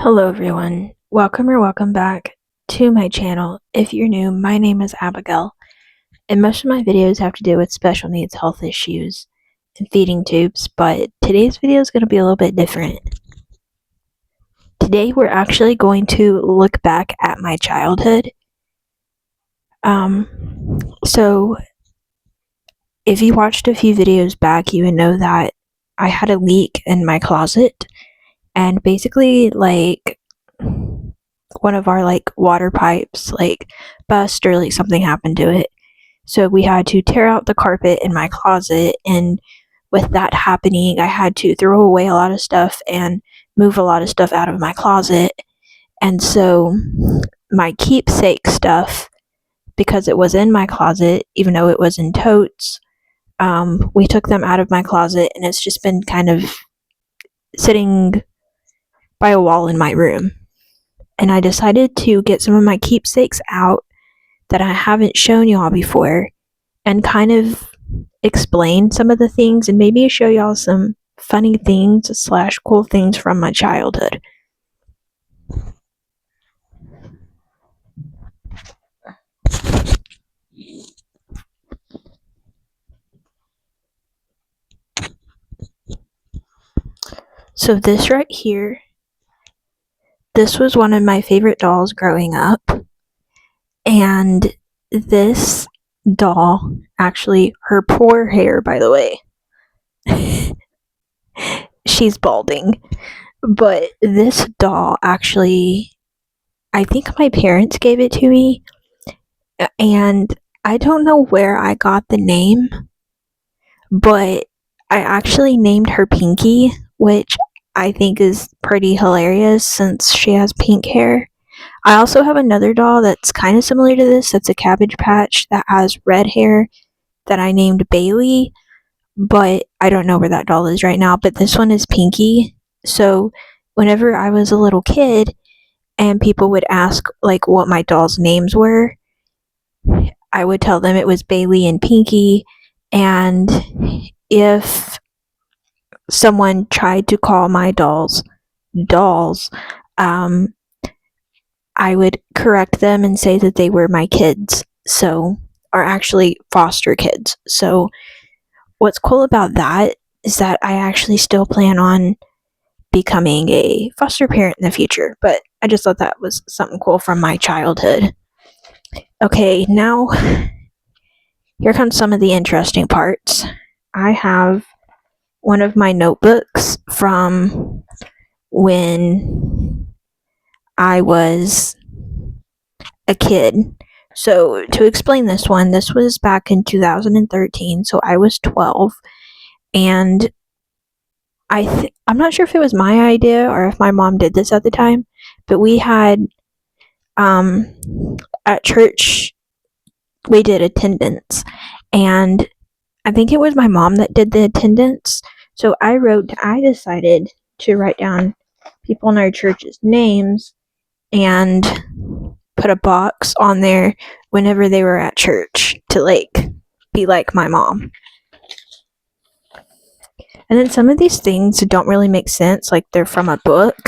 Hello everyone, welcome back to my channel. If you're new, my name is Abigail, and most of my videos have to do with special needs health issues and feeding tubes, but today's video is going to be a little bit different. Today we're actually going to look back at my childhood. So if you watched a few videos back, you would know that I had a leak in my closet, and basically one of our water pipes bust, or something happened to it, so we had to tear out the carpet in my closet. And with that happening, I had to throw away a lot of stuff and move a lot of stuff out of my closet. And so my keepsake stuff, because it was in my closet even though it was in totes, we took them out of my closet, and it's just been kind of sitting by a wall in my room. And I decided to get some of my keepsakes out that I haven't shown y'all before and kind of explain some of the things and maybe show y'all some funny things / cool things from my childhood. So this right here, this was one of my favorite dolls growing up. And this doll, actually, her poor hair, by the way, she's balding, but this doll actually, I think my parents gave it to me, and I don't know where I got the name, but I actually named her Pinky, which I think is pretty hilarious since she has pink hair. I also have another doll that's kind of similar to this, that's a Cabbage Patch that has red hair, that I named Bailey, but I don't know where that doll is right now. But this one is Pinky. So whenever I was a little kid and people would ask what my dolls' names were, I would tell them it was Bailey and Pinky. And if someone tried to call my dolls, I would correct them and say that they were my kids, so, are actually foster kids. So what's cool about that is that I actually still plan on becoming a foster parent in the future, but I just thought that was something cool from my childhood. Okay, now here comes some of the interesting parts. I have one of my notebooks from when I was a kid. So to explain this one, this was back in 2013, so I was 12, and I'm not sure if it was my idea or if my mom did this at the time, but we had at church, we did attendance, and I think it was my mom that did the attendance. So I decided to write down people in our church's names and put a box on there whenever they were at church to be like my mom. And then some of these things don't really make sense, like they're from a book.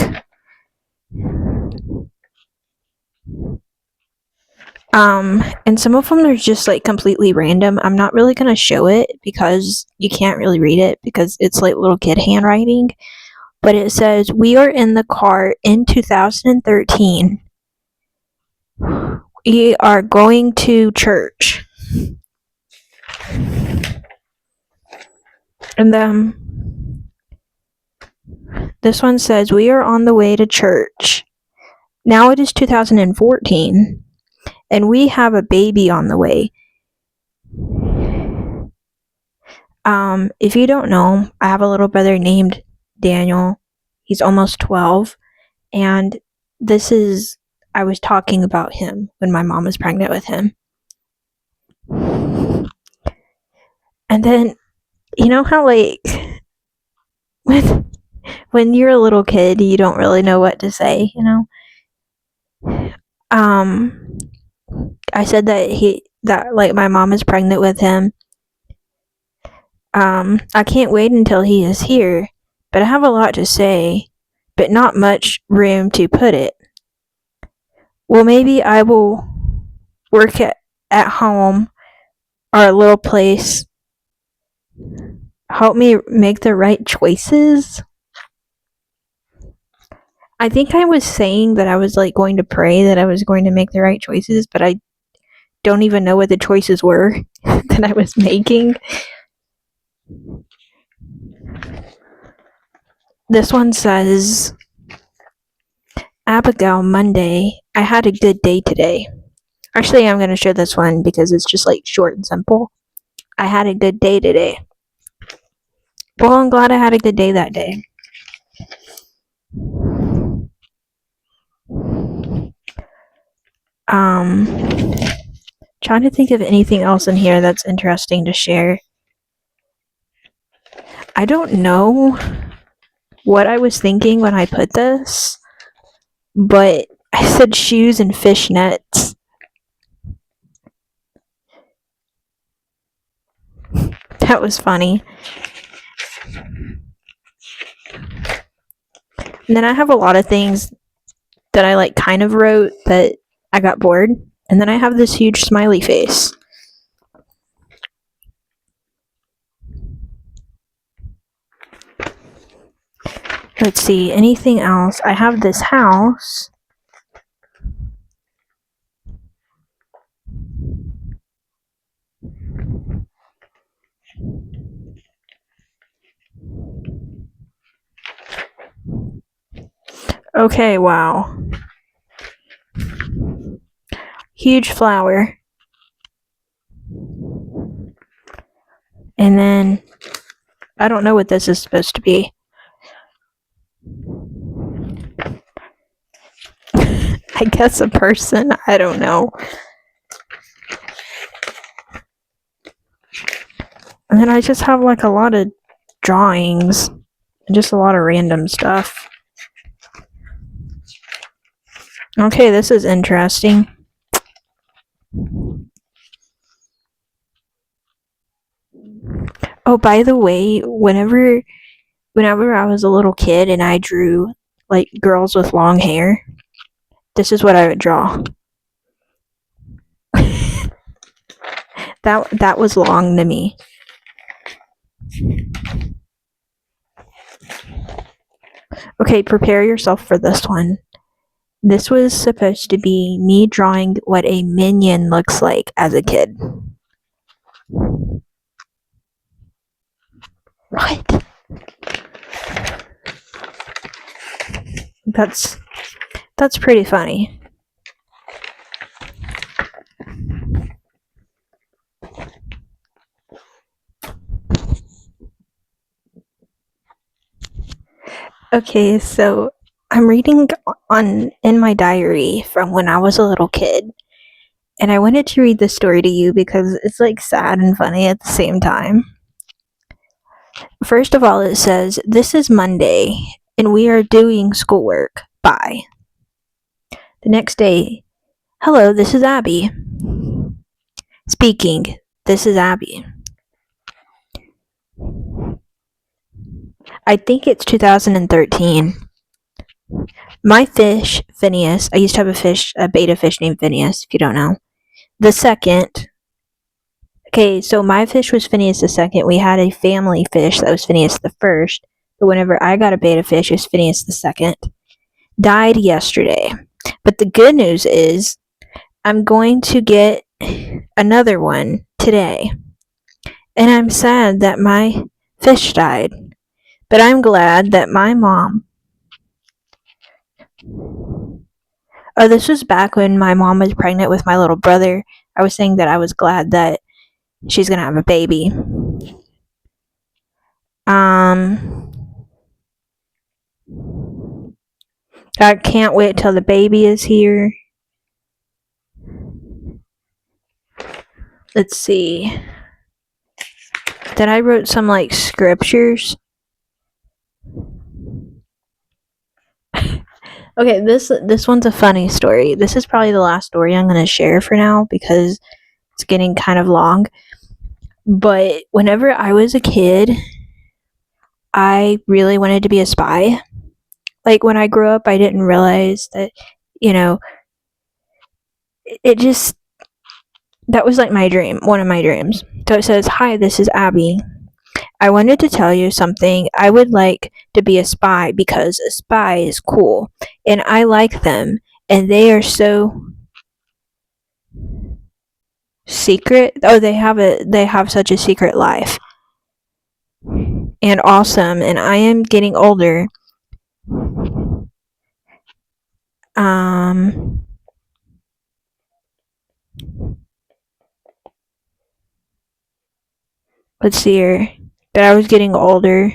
And some of them are just completely random. I'm not really gonna show it because you can't really read it because it's little kid handwriting. But it says, "We are in the car in 2013. We are going to church." And then this one says, "We are on the way to church. Now it is 2014, and we have a baby on the way." If you don't know, I have a little brother named Daniel. He's almost 12, and I was talking about him when my mom was pregnant with him. And then, you know how when you're a little kid, you don't really know what to say, you know? I said that my mom is pregnant with him. I can't wait until he is here, but I have a lot to say. but not much room to put it. Well, maybe I will work at home or a little place. Help me make the right choices. I think I was saying that I was like going to pray that I was going to make the right choices, but I don't even know what the choices were that I was making. This one says, Abigail, Monday. I had a good day today. Actually, I'm going to share this one because it's just like short and simple. I had a good day today. Well, I'm glad I had a good day that day. Trying to think of anything else in here that's interesting to share. I don't know what I was thinking when I put this, but I said shoes and fishnets. That was funny. And then I have a lot of things that I like kind of wrote that I got bored. And then I have this huge smiley face. Let's see, anything else? I have this house. Okay, wow. Huge flower. And then, I don't know what this is supposed to be. I guess a person, I don't know. And then I just have like a lot of drawings and just a lot of random stuff. Okay, this is interesting. Oh, by the way, whenever I was a little kid and I drew like girls with long hair, this is what I would draw. That was long to me. Okay, prepare yourself for this one. This was supposed to be me drawing what a minion looks like as a kid. What? That's pretty funny. Okay, so I'm reading in my diary from when I was a little kid, and I wanted to read this story to you because it's like sad and funny at the same time. First of all, it says, "This is Monday, and we are doing schoolwork. Bye." The next day, "Hello, this is Abby." Speaking, "This is Abby." I think it's 2013. My fish, Phineas, I used to have a beta fish named Phineas, if you don't know. The second, okay, so my fish was Phineas the second. We had a family fish that was Phineas the first. But whenever I got a beta fish, it was Phineas the second. Died yesterday. But the good news is, I'm going to get another one today. And I'm sad that my fish died. But I'm glad that my mom... Oh, this was back when my mom was pregnant with my little brother. I was saying that I was glad that she's gonna have a baby. I can't wait till the baby is here. Let's see. Then I wrote some like scriptures. Okay, this one's a funny story. This is probably the last story I'm gonna share for now because it's getting kind of long. But whenever I was a kid, I really wanted to be a spy. like when I grew up, I didn't realize that, you know, it just, that was like my dream, one of my dreams. So it says, "Hi, this is Abby. I wanted to tell you something. I would like to be a spy because a spy is cool and I like them and they are so secret. Oh, they have such a secret life and awesome, and I am getting older. Um let's see here. But I was getting older.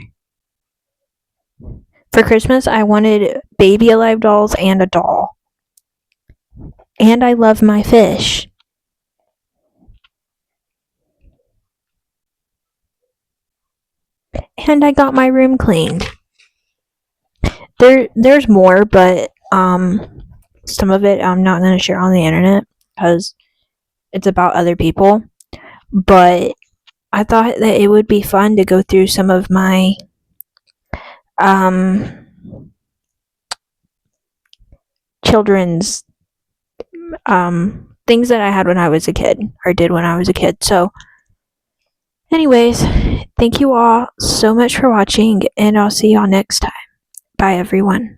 For Christmas, I wanted baby alive dolls and a doll. And I love my fish. And I got my room cleaned." There's more, but some of it I'm not going to share on the internet because it's about other people. But I thought that it would be fun to go through some of my um children's things that I had when I was a kid or did when I was a kid. So anyways, thank you all so much for watching and I'll see y'all next time. Bye everyone.